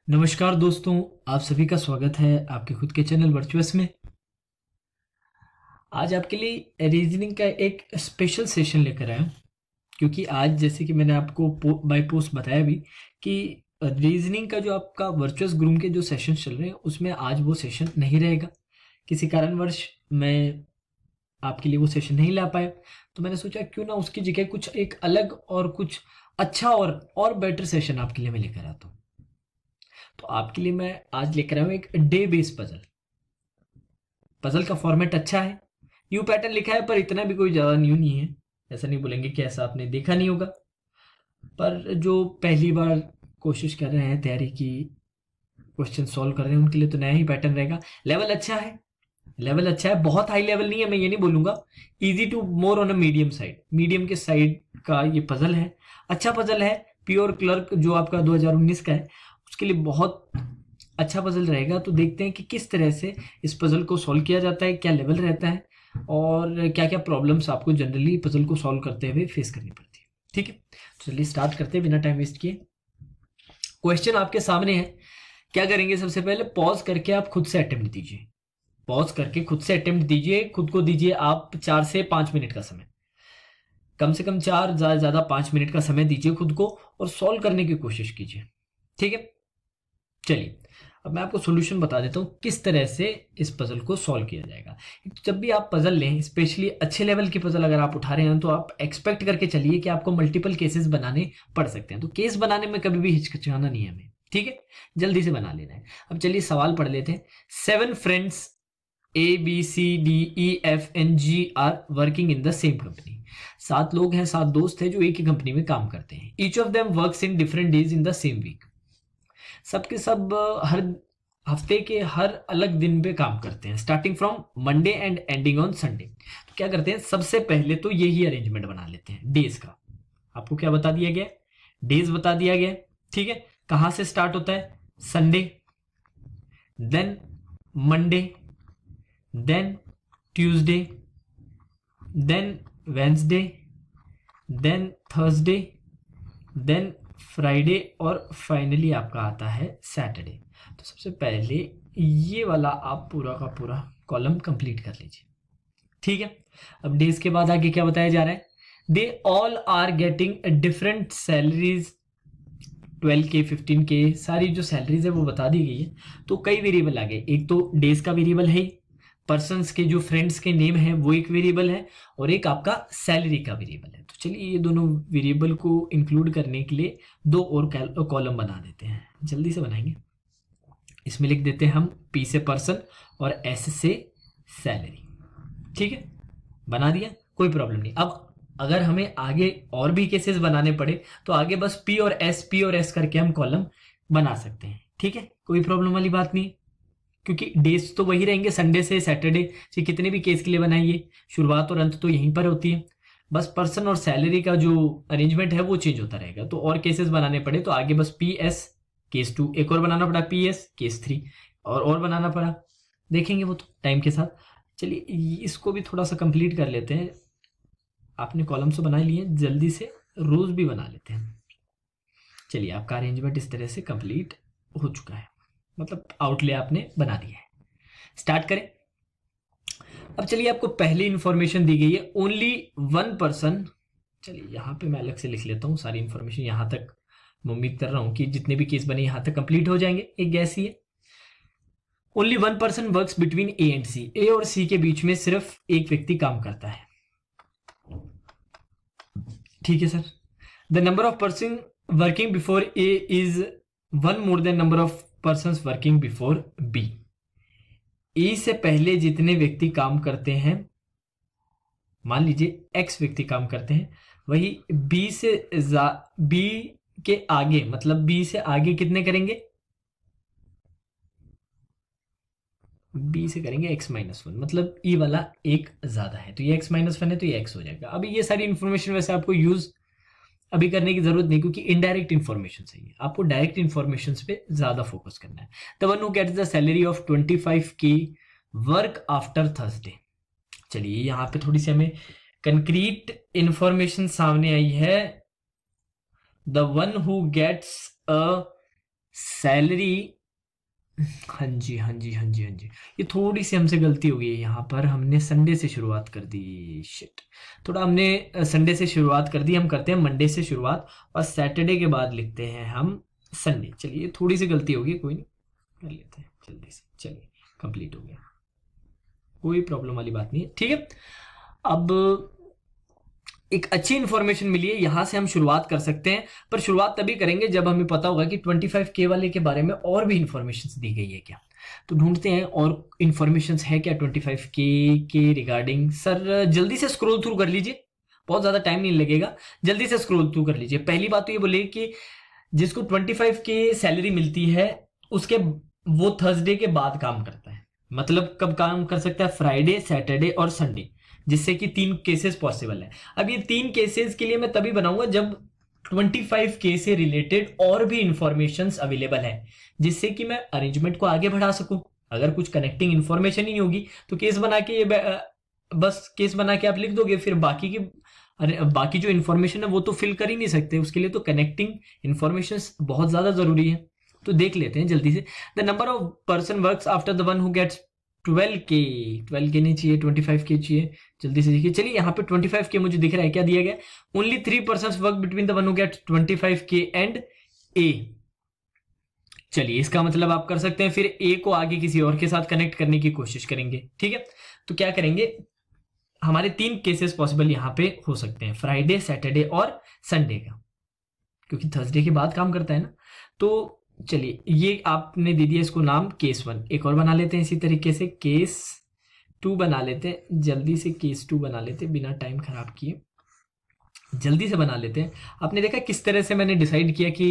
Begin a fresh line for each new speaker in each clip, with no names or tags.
नमस्कार दोस्तों, आप सभी का स्वागत है आपके खुद के चैनल वर्चुअस में। आज आपके लिए रीजनिंग का एक स्पेशल सेशन लेकर आया हूं, क्योंकि आज जैसे कि मैंने आपको बाय पोस्ट बताया भी कि रीजनिंग का जो आपका वर्चुअस ग्रूम के जो सेशन चल रहे हैं उसमें आज वो सेशन नहीं रहेगा। किसी कारणवश मैं आपके लिए वो सेशन नहीं ला पाया, तो मैंने सोचा क्यों ना उसकी जगह कुछ एक अलग और कुछ अच्छा और बेटर सेशन आपके लिए मैं लेकर आता हूँ। तो आपके लिए मैं आज लेकर आया हूँ एक डे बेस्ड पजल। पजल का फॉर्मेट अच्छा है, न्यू पैटर्न लिखा है, पर इतना भी कोई ज़्यादा न्यू नहीं है। ऐसा नहीं बोलेंगे कि ऐसा आपने देखा नहीं होगा, पर जो पहली बार कोशिश कर रहे हैं, तैयारी की क्वेश्चन सॉल्व कर रहे हैं, उनके लिए तो नया ही पैटर्न रहेगा। लेवल अच्छा है, लेवल अच्छा है, बहुत हाई लेवल नहीं है, मैं ये नहीं बोलूंगा। Easy to more on a medium side, medium के साइड का ये पजल है। अच्छा पजल है। प्योर क्लर्क जो आपका 2019 का है उसके लिए बहुत अच्छा पजल रहेगा। तो देखते हैं कि किस तरह से इस पजल को सॉल्व किया जाता है, क्या लेवल रहता है और क्या क्या प्रॉब्लम्स आपको जनरली पजल को सॉल्व करते हुए फेस करनी पड़ती है। ठीक है, तो चलिए स्टार्ट करते हैं बिना टाइम वेस्ट किए। क्वेश्चन आपके सामने है। क्या करेंगे, सबसे पहले पॉज करके आप खुद से अटेम्प्ट दीजिए। पॉज करके खुद से अटेम्प्ट दीजिए, खुद को दीजिए आप 4 से 5 मिनट का समय। कम से कम 4, ज्यादा ज्यादा 5 मिनट का समय दीजिए खुद को और सॉल्व करने की कोशिश कीजिए। ठीक है, चलिए अब मैं आपको सॉल्यूशन बता देता हूँ किस तरह से इस पजल को सॉल्व किया जाएगा। जब भी आप पजल लें, स्पेशली अच्छे लेवल की पजल अगर आप उठा रहे हैं, तो आप एक्सपेक्ट करके चलिए कि आपको मल्टीपल केसेस बनाने पड़ सकते हैं। तो केस बनाने में कभी भी हिचकिचाना नहीं है हमें। ठीक है, जल्दी से बना लेना है। अब चलिए सवाल पढ़ लेते हैं। 7 friends ABCDEFNG are working in the same company. 7 लोग हैं, 7 दोस्त हैं जो एक ही कंपनी में काम करते हैं। Each of them works in different days in the same week. सबके सब हर हफ्ते के हर अलग दिन पे काम करते हैं, starting from Monday and ending on Sunday. तो क्या करते हैं, सबसे पहले तो यही अरेंजमेंट बना लेते हैं डेज का। आपको क्या बता दिया गया, डेज बता दिया गया। ठीक है, कहां से स्टार्ट होता है, Sunday, then Monday, then Tuesday, then Wednesday, then Thursday, then Friday और फाइनली आपका आता है सैटरडे। तो सबसे पहले ये वाला आप पूरा का पूरा कॉलम कंप्लीट कर लीजिए। ठीक है, अब डेज के बाद आगे क्या बताया जा रहा है, they all are getting different salaries. 12K 15K सारी जो सैलरीज है वो बता दी गई है। तो कई वेरिएबल आ गए, एक तो डेज का वेरिएबल है, पर्सन्स के जो फ्रेंड्स के नेम है वो एक वेरिएबल है, और एक आपका सैलरी का वेरिएबल है। तो चलिए ये दोनों वेरिएबल को इंक्लूड करने के लिए 2 और कॉलम बना देते हैं। जल्दी से बनाएंगे। इसमें लिख देते हैं हम P से पर्सन और S से सैलरी। ठीक है, बना दिया, कोई प्रॉब्लम नहीं। अब अगर हमें आगे और भी केसेस बनाने पड़े तो आगे बस P और S करके हम कॉलम बना सकते हैं। ठीक है, कोई प्रॉब्लम वाली बात नहीं, क्योंकि डेज तो वही रहेंगे, संडे से सैटरडे से कितने भी केस के लिए बनाइए, शुरुआत और अंत तो यहीं पर होती है। बस पर्सन और सैलरी का जो अरेंजमेंट है वो चेंज होता रहेगा। तो और केसेस बनाने पड़े तो आगे बस PS केस 2, एक और बनाना पड़ा PS केस 3, और बनाना पड़ा, देखेंगे वो तो टाइम के साथ। चलिए इसको भी थोड़ा सा कंप्लीट कर लेते हैं। आपने कॉलम्स तो बना लिए, जल्दी से रोज भी बना लेते हैं। चलिए आपका अरेंजमेंट इस तरह से कंप्लीट हो चुका है, मतलब आउटले आपने बना दिया है। स्टार्ट करें। अब चलिए आपको पहली इंफॉर्मेशन दी गई है, ओनली 1 पर्सन। चलिए यहां पे मैं अलग से लिख लेता हूं सारी इंफॉर्मेशन। यहां तक मैं उम्मीद कर रहा हूं कि जितने भी केस बने यहां तक कंप्लीट हो जाएंगे। एक गैस ही है, only 1 person works between A and C। A और C के बीच में सिर्फ एक व्यक्ति काम करता है। ठीक है sir. The number of person working before A is 1 more than number of person working before B। ए से पहले जितने व्यक्ति काम करते हैं, मान लीजिए X व्यक्ति काम करते हैं, वही बी के आगे, मतलब B से आगे कितने करेंगे, B से करेंगे X-1, मतलब E वाला एक ज्यादा है, तो ये X-1 है तो ये X हो जाएगा। अभी ये सारी इंफॉर्मेशन वैसे आपको यूज अभी करने की जरूरत नहीं, क्योंकि इनडायरेक्ट इंफॉर्मेशन सही है, आपको डायरेक्ट इंफॉर्मेशन पे ज्यादा फोकस करना है। The one who gets the salary of 25K work after Thursday. चलिए यहां पे थोड़ी सी हमें कंक्रीट इंफॉर्मेशन सामने आई है। The one who gets a salary, हाँ जी हाँ जी हाँ जी हाँ जी, ये थोड़ी सी हमसे गलती हो गई है, यहाँ पर हमने संडे से शुरुआत कर दी, शिट। थोड़ा हमने संडे से शुरुआत कर दी, हम करते हैं मंडे से शुरुआत और सैटरडे के बाद लिखते हैं हम संडे। चलिए थोड़ी सी गलती होगी, कोई नहीं, कर लेते हैं जल्दी से। चलिए कंप्लीट हो गया, कोई प्रॉब्लम वाली बात नहीं है, ठीक है। अब एक अच्छी इंफॉर्मेशन मिली है, यहां से हम शुरुआत कर सकते हैं, पर शुरुआत तभी करेंगे जब हमें पता होगा कि 25K वाले के बारे में और भी इंफॉर्मेशन दी गई है क्या। तो ढूंढते हैं और इंफॉर्मेशन है क्या 25K के रिगार्डिंग। सर जल्दी से स्क्रॉल थ्रू कर लीजिए, बहुत ज्यादा टाइम नहीं लगेगा, जल्दी से स्क्रॉल थ्रू कर लीजिए। पहली बात तो ये बोलिए कि जिसको 25K सैलरी मिलती है उसके, वो थर्सडे के बाद काम करता है, मतलब कब काम कर सकता है, फ्राइडे, सैटरडे और संडे, जिससे कि 3 केसेस पॉसिबल है। अब ये 3 केसेस के लिए मैं तभी बनाऊंगा जब 25K से रिलेटेड और भी इंफॉर्मेशन अवेलेबल है, जिससे कि मैं अरेंजमेंट को आगे बढ़ा सकूं। अगर कुछ कनेक्टिंग इंफॉर्मेशन ही नहीं होगी तो केस बना के ये बस केस बना के आप लिख दोगे, फिर बाकी की बाकी जो इन्फॉर्मेशन है वो तो फिल कर ही नहीं सकते, उसके लिए तो कनेक्टिंग इंफॉर्मेशन बहुत ज्यादा जरूरी है। तो देख लेते हैं जल्दी से। The number of person works after the one who gets 12K, 12K नहीं चाहिए, 25K चाहिए, जल्दी से देखिए। चलिए यहाँ पे 25K मुझे दिख रहा है, क्या दिया गया, only 3 person work between the one who gets 25K and A. चलिए इसका मतलब आप कर सकते हैं, फिर ए को आगे किसी और के साथ कनेक्ट करने की कोशिश करेंगे, ठीक है। तो क्या करेंगे, हमारे 3 केसेस पॉसिबल यहां पे हो सकते हैं, फ्राइडे, सैटरडे और संडे का, क्योंकि थर्सडे के बाद काम करता है ना। तो चलिए ये आपने दे दिया इसको नाम केस 1, एक और बना लेते हैं इसी तरीके से, केस 2 बना लेते हैं, जल्दी से केस 2 बना लेते हैं बिना टाइम खराब किए, जल्दी से बना लेते हैं। आपने देखा किस तरह से मैंने डिसाइड किया कि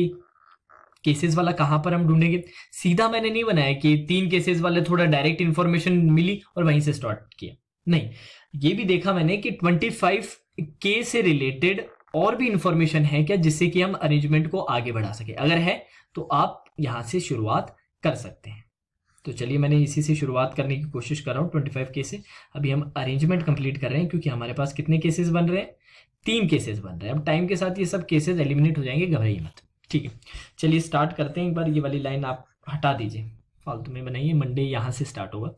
केसेस वाला कहां पर हम ढूंढेंगे। सीधा मैंने नहीं बनाया कि 3 केसेस वाले थोड़ा डायरेक्ट इंफॉर्मेशन मिली और वहीं से स्टार्ट किया, नहीं, ये भी देखा मैंने कि 25K से रिलेटेड और भी इंफॉर्मेशन है क्या, जिससे कि हम अरेंजमेंट को आगे बढ़ा सके। अगर है तो आप यहां से शुरुआत कर सकते हैं। तो चलिए मैंने इसी से शुरुआत करने की कोशिश कर रहा हूं 25K से। अभी हम अरेंजमेंट कंप्लीट कर रहे हैं, क्योंकि हमारे पास कितने केसेस बन रहे हैं, 3 केसेस बन रहे हैं। अब टाइम के साथ ये सब केसेस एलिमिनेट हो जाएंगे, घबराइए मत, ठीक है। चलिए स्टार्ट करते हैं। एक बार ये वाली लाइन आप हटा दीजिए, फालतू में बनाइए, मंडे यहां से स्टार्ट होगा।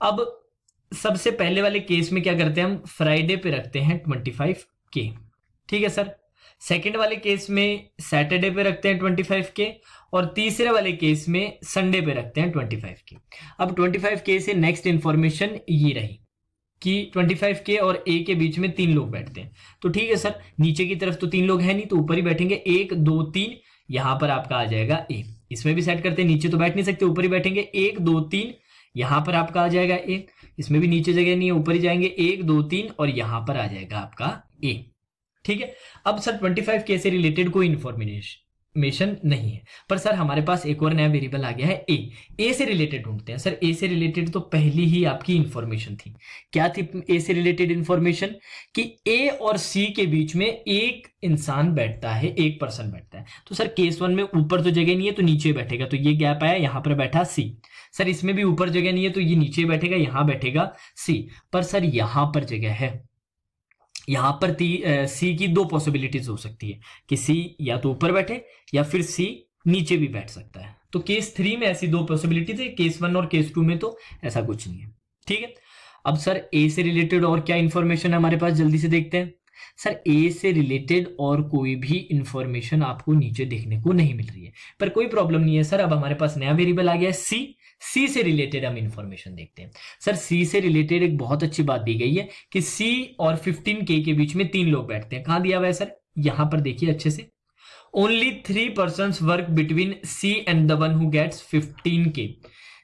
अब सबसे पहले वाले केस में क्या करते हैं, हम फ्राइडे पे रखते हैं 25K, ठीक है सर। सेकंड वाले केस में सैटरडे पे रखते हैं 25K, और तीसरे वाले केस में संडे पे रखते हैं 25K। अब 25K से नेक्स्ट इंफॉर्मेशन ये रही कि 25K और ए के बीच में 3 लोग बैठते हैं। तो ठीक है सर, नीचे की तरफ तो 3 लोग हैं नहीं, तो ऊपर ही बैठेंगे, 1 2 3, यहां पर आपका आ जाएगा ए। इसमें भी सेट करते हैं, नीचे तो बैठ नहीं सकते, ऊपर ही बैठेंगे, 1 2 3, यहां पर आपका आ जाएगा ए। इसमें भी नीचे जगह नहीं है, ऊपर ही जाएंगे, 1 2 3, और यहां पर आ जाएगा आपका ए, ठीक है। अब सर 25K से रिलेटेड कोई इंफॉर्मेशन नहीं है, पर सर हमारे पास एक और नया वेरिएबल आ गया है ए से रिलेटेड ढूंढते हैं। सर ए से रिलेटेड तो पहली ही आपकी इंफॉर्मेशन थी, क्या थी ए से रिलेटेड इंफॉर्मेशन, कि ए और सी के बीच में एक इंसान बैठता है, एक पर्सन बैठता है। तो सर केस 1 में ऊपर तो जगह नहीं है तो नीचे बैठेगा, तो ये गैप आया, यहां पर बैठा सी। सर इसमें भी ऊपर जगह नहीं है तो ये नीचे बैठेगा, यहां बैठेगा सी। पर सर यहां पर जगह है, यहां पर सी की 2 पॉसिबिलिटीज हो सकती है कि सी या तो ऊपर बैठे या फिर सी नीचे भी बैठ सकता है। तो केस 3 में ऐसी 2 पॉसिबिलिटीज है, केस 1 और केस 2 में तो ऐसा कुछ नहीं है, ठीक है। अब सर ए से रिलेटेड और क्या इंफॉर्मेशन है हमारे पास, जल्दी से देखते हैं। सर ए से रिलेटेड और कोई भी इंफॉर्मेशन आपको नीचे देखने को नहीं मिल रही है, पर कोई प्रॉब्लम नहीं है सर। अब हमारे पास नया वेरिएबल आ गया है सी से रिलेटेड हम इंफॉर्मेशन देखते हैं। सर सी से रिलेटेड एक बहुत अच्छी बात दी गई है कि सी और 15K के बीच में 3 लोग बैठते हैं। कहां दिया हुआ है सर, यहां पर देखिए अच्छे से, only 3 persons work between C and the one who gets 15K,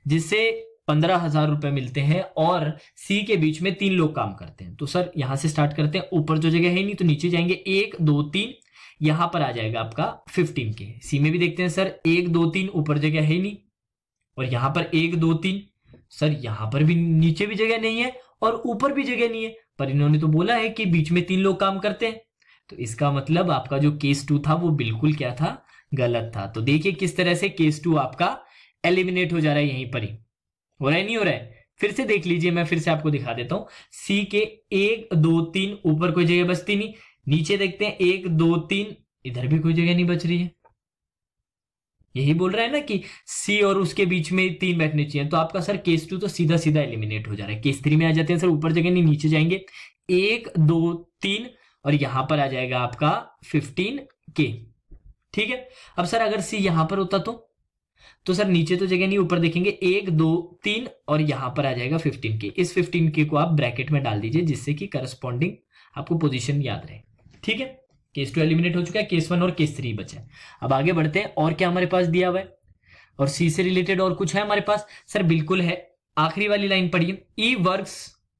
जिससे 15,000 रुपए मिलते हैं, और सी के बीच में 3 लोग काम करते हैं। तो सर यहां से स्टार्ट करते हैं, ऊपर जो जगह है नहीं तो नीचे जाएंगे, 1 2 3, यहां पर आ जाएगा आपका 15K। सी में भी देखते हैं सर, 1 2 3, ऊपर जगह है नहीं, और यहां पर 1 2 3, सर यहां पर भी नीचे भी जगह नहीं है और ऊपर भी जगह नहीं है, पर इन्होंने तो बोला है कि बीच में 3 लोग काम करते हैं। तो इसका मतलब आपका जो केस 2 था वो बिल्कुल क्या था, गलत था। तो देखिए किस तरह से केस 2 आपका एलिमिनेट हो जा रहा है, यहीं पर ही हो रहा है, नहीं हो रहा है। फिर से देख लीजिए, मैं फिर से आपको दिखा देता हूं। सी के 1 2 3, ऊपर कोई जगह बचती नहीं, नीचे देखते हैं 1 2 3, इधर भी कोई जगह नहीं बच रही है। यही बोल रहा है ना कि सी और उसके बीच में 3 बैठने चाहिए, तो आपका सर केस 2 तो सीधा सीधा एलिमिनेट हो जा रहा है। केस 3 में आ जाते हैं सर, ऊपर जगह नहीं नीचे जाएंगे, 1 2 3 और यहां पर आ जाएगा आपका 15K। ठीक है, अब सर अगर सी यहां पर होता तो सर नीचे तो जगह नहीं, ऊपर देखेंगे 1 2 3 और यहां पर आ जाएगा 15K। इस 15K को आप ब्रैकेट में डाल दीजिए जिससे कि करस्पॉन्डिंग आपको पोजीशन याद रहे। ठीक है, केस 2 एलिमिनेट हो चुका है, केस 1 और केस 3 बचा है। अब आगे बढ़ते हैं, और क्या हमारे पास दिया हुआ है, और सी से रिलेटेड और कुछ है हमारे पास? सर बिल्कुल है, आखिरी वाली लाइन पढ़िए, ई वर्क्स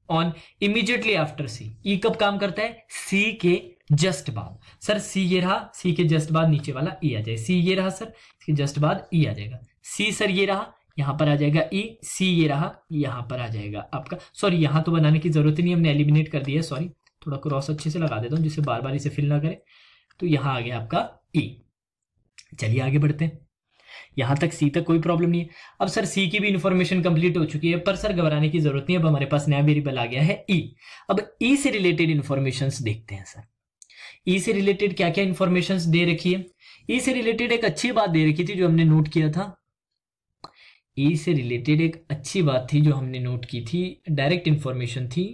ऑन इमीडिएटली आफ्टर सी। ई कब काम करता है? सी के जस्ट बाद। सर सी ये रहा, सी के जस्ट बाद नीचे वाला ई आ जाए, सी ये रहा सर, इसके जस्ट बाद ई आ जाएगा, सी सर ये रहा, यहां पर आ जाएगा ई, सी ये रहा, यहां पर आ जाएगा आपका, सॉरी यहां तो बनाने की जरूरत ही नहीं, हमने एलिमिनेट कर दिया है, सॉरी थोड़ा क्रॉस अच्छे से लगा देता हूं जिससे बार बार इसे फिल ना करे। तो यहां आ गया आपका ई। चलिए आगे बढ़ते हैं, यहां तक सी तक कोई प्रॉब्लम नहीं है। अब सर सी की भी इंफॉर्मेशन कंप्लीट हो चुकी है, पर सर घबराने की जरूरत नहीं, अब हमारे पास नया वेरिएबल आ गया है ई। अब ई से रिलेटेड इंफॉर्मेशंस देखते हैं सर, ई से रिलेटेड क्या क्या इंफॉर्मेशंस दे रखी है। ई से रिलेटेड एक अच्छी बात दे रखी थी जो हमने नोट किया था, ई से रिलेटेड एक अच्छी बात थी जो हमने नोट की थी, डायरेक्ट इंफॉर्मेशन थी,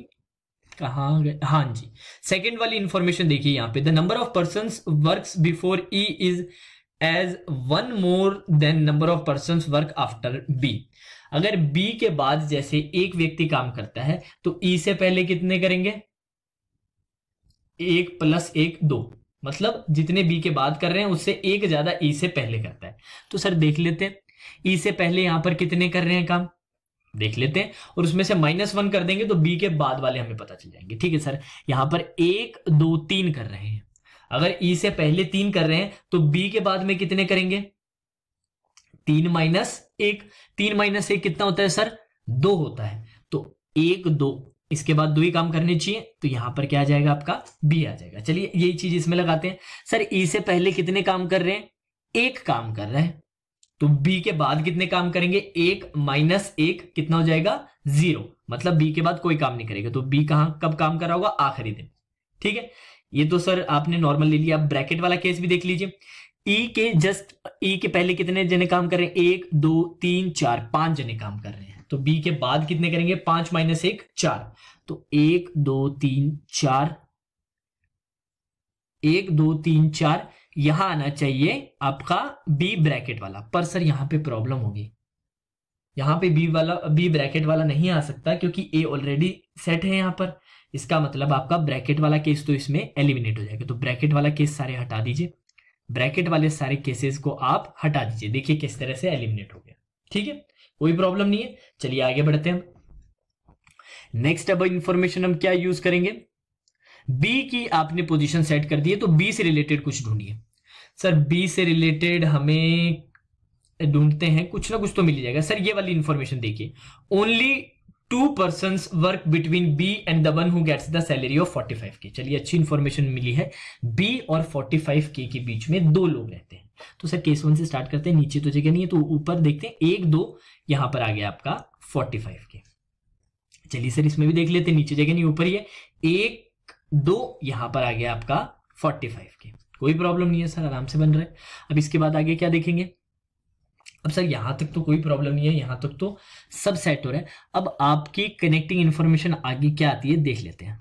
कहाँ गए, हाँ जी, सेकंड वाली इंफॉर्मेशन देखिए यहाँ पे, the number of persons works before E is as 1 more than number of persons work after B. अगर बी के बाद जैसे एक व्यक्ति काम करता है तो ई से पहले कितने करेंगे? 1 + 1 2, मतलब जितने बी के बाद कर रहे हैं उससे एक ज्यादा ई से पहले करता है। तो सर देख लेते हैं ई से पहले यहां पर कितने कर रहे हैं काम, देख लेते हैं, और उसमें से -1 कर देंगे तो बी के बाद वाले हमें पता चल जाएंगे। ठीक है सर, यहां पर 1 2 3 कर रहे हैं, अगर ई से पहले 3 कर रहे हैं तो बी के बाद में कितने करेंगे? 3 - 1, 3 - 1 कितना होता है सर? 2 होता है, तो 1 2, इसके बाद 2 ही काम करने चाहिए, तो यहां पर क्या आ जाएगा आपका? बी आ जाएगा। चलिए यही चीज इसमें लगाते हैं, सर ई से पहले कितने काम कर रहे हैं? 1 काम कर रहे हैं, तो बी के बाद कितने काम करेंगे? 1 - 1 कितना हो जाएगा? 0, मतलब बी के बाद कोई काम नहीं करेगा, तो बी कहां कब काम कर रहा होगा? आखिरी दिन। ठीक है, ये तो सर आपने नॉर्मल ले लिया। ब्रैकेट वाला केस भी देख लीजिए, ई के पहले कितने जने काम कर रहे हैं? 1 2 3 4, 5 जने काम कर रहे हैं, तो बी के बाद कितने करेंगे? 5 - 1 4, तो 1 2 3 4, 1 2 3 4, यहां आना चाहिए आपका बी ब्रैकेट वाला, पर सर यहां पे प्रॉब्लम होगी, यहां पे बी ब्रैकेट वाला नहीं आ सकता क्योंकि ए ऑलरेडी सेट है यहां पर। इसका मतलब आपका ब्रैकेट वाला केस तो इसमें एलिमिनेट हो जाएगा, तो ब्रैकेट वाला केस सारे हटा दीजिए, ब्रैकेट वाले सारे केसेस को आप हटा दीजिए, देखिए किस तरह से एलिमिनेट हो गया। ठीक है, कोई प्रॉब्लम नहीं है। चलिए आगे बढ़ते हैं, नेक्स्ट अब इंफॉर्मेशन हम क्या यूज करेंगे? बी की आपने पोजीशन सेट कर दी है, तो बी से रिलेटेड कुछ ढूंढिए। सर बी से रिलेटेड हमें ढूंढते हैं, कुछ ना कुछ तो मिल ही जाएगा। सर ये वाली इंफॉर्मेशन देखिए, only 2 persons work between B and the one who gets the salary of 45K। चलिए अच्छी इंफॉर्मेशन मिली है, बी और 45K के बीच में 2 लोग रहते हैं। तो सर केस 1 से स्टार्ट करते हैं, नीचे तो जगह नहीं है तो ऊपर देखते हैं, 1 2 यहां पर आ गया आपका 45K। चलिए सर इसमें भी देख लेते हैं, नीचे जगह नहीं ऊपर ही है, 1 2 यहां पर आ गया आपका 45K, कोई प्रॉब्लम नहीं है सर, आराम से बन रहा है। अब इसके बाद आगे क्या देखेंगे? अब सर यहां तक तो कोई प्रॉब्लम नहीं है, यहां तक तो सब सेट हो रहा है। अब आपकी कनेक्टिंग इंफॉर्मेशन आगे क्या आती है देख लेते हैं।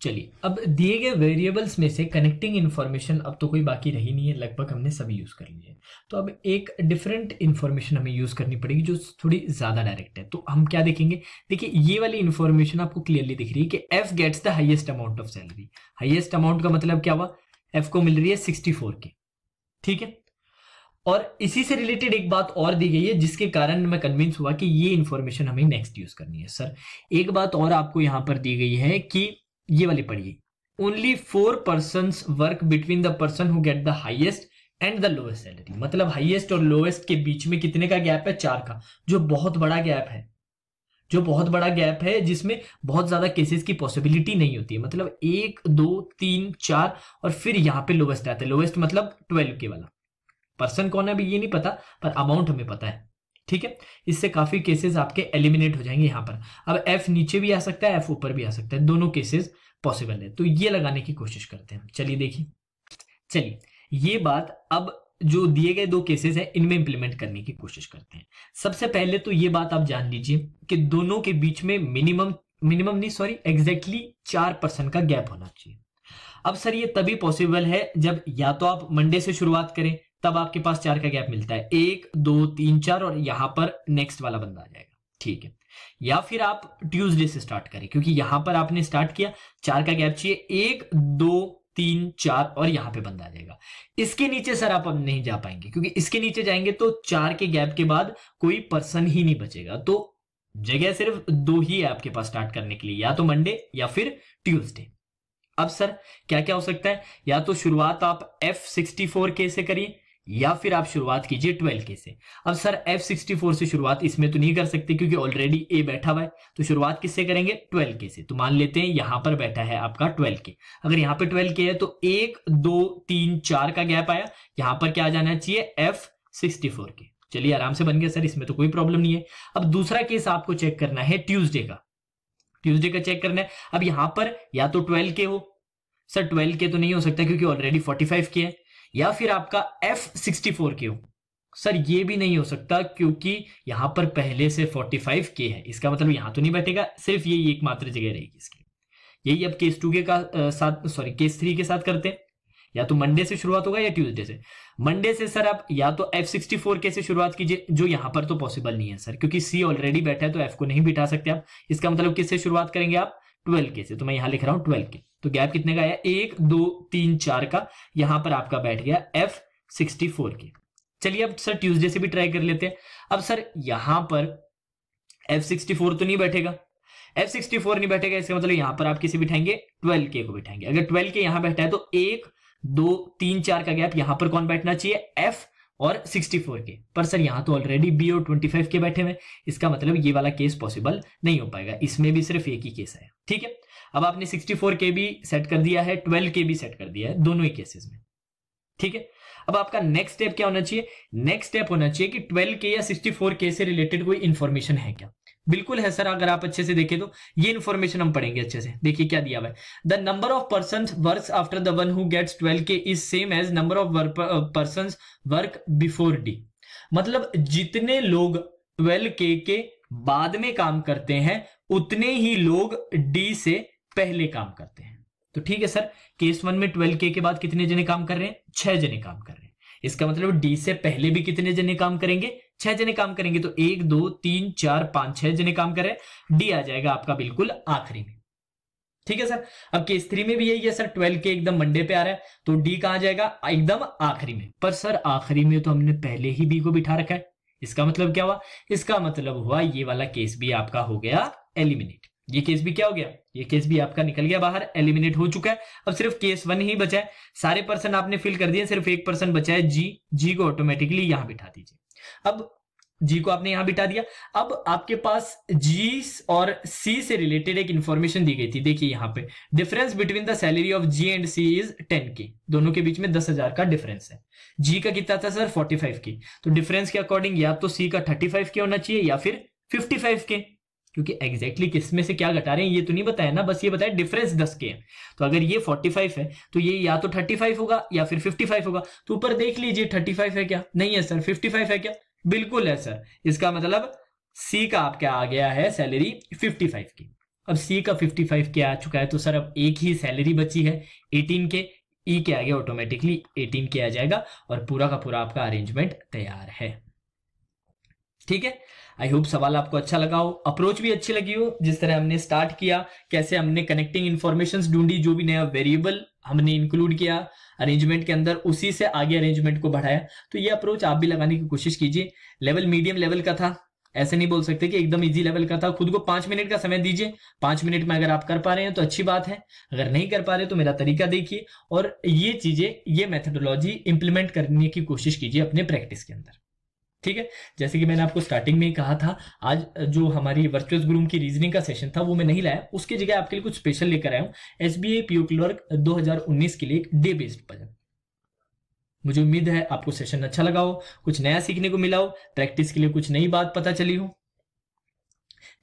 चलिए, अब दिए गए वेरिएबल्स में से कनेक्टिंग इंफॉर्मेशन अब तो कोई बाकी रही नहीं है, लगभग हमने सभी यूज कर लिए। तो अब एक डिफरेंट इंफॉर्मेशन हमें यूज करनी पड़ेगी जो थोड़ी ज्यादा डायरेक्ट है। तो हम क्या देखेंगे? देखिए ये वाली इंफॉर्मेशन आपको क्लियरली दिख रही है कि F gets the highest amount of salary. Highest amount का मतलब क्या हुआ? एफ को मिल रही है 64K। ठीक है, और इसी से रिलेटेड एक बात और दी गई है जिसके कारण मैं कन्विंस हुआ कि ये इंफॉर्मेशन हमें नेक्स्ट यूज करनी है। सर एक बात और आपको यहां पर दी गई है कि ये वाली पढ़िए, only 4 persons work between the person who get the highest and the lowest salary. मतलब हाईएस्ट और लोएस्ट के बीच में कितने का गैप है? 4 का, जो बहुत बड़ा गैप है, जो बहुत बड़ा गैप है, जिसमें बहुत ज्यादा केसेस की पॉसिबिलिटी नहीं होती है। मतलब 1 2 3 4 और फिर यहां पे लोएस्ट आता है, लोएस्ट मतलब 12K वाला। पर्सन कौन है अभी ये नहीं पता, पर अमाउंट हमें पता है। ठीक है, इससे काफी केसेस आपके एलिमिनेट हो जाएंगे यहां पर। अब एफ नीचे भी आ सकता है, एफ ऊपर भी आ सकता है, दोनों केसेस पॉसिबल है, तो ये लगाने की कोशिश करते हैं। चलिए देखिए, चलिए ये बात अब जो दिए गए दो केसेस है इनमें इंप्लीमेंट करने की कोशिश करते हैं। सबसे पहले तो ये बात आप जान लीजिए कि दोनों के बीच में मिनिमम नहीं, सॉरी, एग्जैक्टली 4% का गैप होना चाहिए। अब सर ये तभी पॉसिबल है जब या तो आप मंडे से शुरुआत करें, तब आपके पास 4 का गैप मिलता है, 1 2 3 4, और यहां पर नेक्स्ट वाला बंदा आ जाएगा, ठीक है। या फिर आप ट्यूसडे से स्टार्ट करें, क्योंकि यहां पर आपने स्टार्ट किया, 4 का गैप चाहिए, 1 2 3 4, और यहां पे बंदा आ जाएगा। इसके नीचे सर आप अब नहीं जा पाएंगे, क्योंकि इसके नीचे जाएंगे तो 4 के गैप के बाद कोई पर्सन ही नहीं बचेगा, तो जगह सिर्फ 2 ही है आपके पास स्टार्ट करने के लिए, या तो मंडे या फिर ट्यूसडे। अब सर क्या क्या हो सकता है, या तो शुरुआत आप F64K से करिए, या फिर आप शुरुआत कीजिए 12K से। अब सर F64 से शुरुआत इसमें तो नहीं कर सकते, क्योंकि ऑलरेडी A बैठा हुआ है, तो शुरुआत किससे करेंगे, 12K से। तो मान लेते हैं यहां पर बैठा है आपका 12K। अगर यहां पे 12K है तो 1 2 3 4 का गैप आया, यहां पर क्या आ जाना चाहिए, F64K। चलिए आराम से बन गया सर, इसमें तो कोई प्रॉब्लम नहीं है। अब दूसरा केस आपको चेक करना है ट्यूसडे का चेक करना है। अब यहां पर या तो 12K हो, सर 12K तो नहीं हो सकता क्योंकि ऑलरेडी 45K है, या फिर आपका F64K हो, सर ये भी नहीं हो सकता क्योंकि यहां पर पहले से 45K है, इसका मतलब यहां तो नहीं बैठेगा, सिर्फ यही एकमात्र जगह रहेगी इसकी। यही अब केस 2 के साथ, सॉरी केस 3 के साथ करते हैं, या तो मंडे से शुरुआत होगा या ट्यूसडे से। मंडे से सर आप या तो F64K से शुरुआत कीजिए, जो यहां पर तो पॉसिबल नहीं है सर, क्योंकि C ऑलरेडी बैठा है तो F को नहीं बिठा सकते आप। इसका मतलब किससे शुरुआत करेंगे आप, 12K से। तो मैं यहां लिख रहा हूं 12K। तो गैप कितने का आया, 1 2 3 4 का, यहां पर आपका बैठ गया F64K। चलिए अब सर ट्यूसडे से भी ट्राई कर लेते हैं। अब सर यहां पर F64 तो नहीं बैठेगा, F64 नहीं बैठेगा, इसका मतलब यहां पर आप किसी बिठाएंगे, 12K को बिठाएंगे। अगर 12K यहां बैठा है तो 1 2 3 4 का गैप, यहां पर कौन बैठना चाहिए, F और 64K। पर सर यहां तो ऑलरेडी B और 25K बैठे हुए, इसका मतलब ये वाला केस पॉसिबल नहीं हो पाएगा, इसमें भी सिर्फ एक ही केस है, ठीक है। अब आपने 64K भी सेट कर दिया है, 12K भी सेट कर दिया है, दोनों ही केसेस में, ठीक है। अब आपका नेक्स्ट स्टेप क्या होना चाहिए, नेक्स्ट स्टेप होना चाहिए कि 12K या 64K से रिलेटेड कोई इंफॉर्मेशन है क्या। बिल्कुल है सर, अगर आप अच्छे से देखें तो ये इंफॉर्मेशन हम पढ़ेंगे अच्छे से। देखिए क्या दिया हुआ है, the number of person works after the one who gets 12K is same as number of person work before D। मतलब जितने लोग 12K के बाद में काम करते हैं उतने ही लोग D से पहले काम करते हैं। तो ठीक है सर, केस 1 में 12K के बाद कितने जने काम कर रहे हैं, 6 जने काम कर रहे हैं। इसका मतलब D से पहले भी कितने जने काम करेंगे, 6 जने काम करेंगे। तो 1 2 3 4 5 6 जने काम कर रहे हैं, D आ जाएगा आपका बिल्कुल आखिरी में, ठीक है सर। अब केस 3 में भी यही है सर, 12K एकदम मंडे पे आ रहा है तो D कहां जाएगा, एकदम आखिरी में। पर सर आखिरी में तो हमने पहले ही B को बिठा रखा है, इसका मतलब क्या हुआ, इसका मतलब हुआ ये वाला केस भी आपका हो गया एलिमिनेट। ये केस भी क्या हो गया, ये केस भी आपका निकल गया बाहर, एलिमिनेट हो चुका है। अब सिर्फ केस 1 ही बचा है, सारे पर्सन आपने फिल कर दिए, सिर्फ एक पर्सन बचा है जी को ऑटोमेटिकली यहां बिठा दीजिए। अब जी को आपने यहां बिठा दिया। अब आपके पास जी और सी से रिलेटेड एक इंफॉर्मेशन दी गई थी, देखिए यहां पे difference between the salary of G and C is 10K, दोनों के बीच में 10,000 का डिफरेंस है। जी का कितना था सर, 45K, तो डिफरेंस के अकॉर्डिंग या तो सी का 35K होना चाहिए या फिर 55K, क्योंकि एग्जैक्टली किस में से क्या घटा रहे हैं ये तो नहीं बताया ना, बस ये बताया डिफरेंस 10K है। तो अगर ये 45 है तो ये या तो 35 होगा या फिर 55 होगा। तो ऊपर देख लीजिए 35 है क्या, नहीं है सर, 55 है क्या, बिल्कुल है सर। इसका मतलब सी का आपका आ गया है सैलरी 55 की। अब सी का 55 के आ चुका है तो सर अब एक ही सैलरी बची है 18K, ई के आगे ऑटोमेटिकली 18K आ जाएगा और पूरा का पूरा आपका अरेंजमेंट तैयार है, ठीक है। आई होप सवाल आपको अच्छा लगा हो, अप्रोच भी अच्छी लगी हो, जिस तरह हमने स्टार्ट किया, कैसे हमने कनेक्टिंग इंफॉर्मेशंस ढूंढी, जो भी नया वेरिएबल हमने इंक्लूड किया अरेंजमेंट के अंदर, उसी से आगे अरेंजमेंट को बढ़ाया। तो ये अप्रोच आप भी लगाने की कोशिश कीजिए। लेवल मीडियम लेवल का था, ऐसे नहीं बोल सकते कि एकदम इजी लेवल का था। खुद को 5 मिनट का समय दीजिए, 5 मिनट में अगर आप कर पा रहे हैं तो अच्छी बात है, अगर नहीं कर पा रहे तो मेरा तरीका देखिए और ये चीजें, ये मेथोडोलॉजी इंप्लीमेंट करने की कोशिश कीजिए अपने प्रैक्टिस के अंदर, ठीक है। जैसे कि मैंने आपको स्टार्टिंग में ही कहा था, आज जो हमारी वर्चुअल ग्रूम की रीजनिंग का सेशन था वो मैं नहीं लाया, उसकी जगह आपके लिए कुछ स्पेशल लेकर आया हूं, SBA PO क्लर्क 2019 के लिए एक डे बेस्ड पजल। मुझे उम्मीद है आपको सेशन अच्छा लगा हो, कुछ नया सीखने को मिला हो, प्रैक्टिस के लिए कुछ नई बात पता चली हो,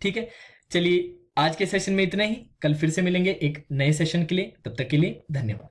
ठीक है। चलिए आज के सेशन में इतना ही, कल फिर से मिलेंगे एक नए सेशन के लिए, तब तक के लिए धन्यवाद।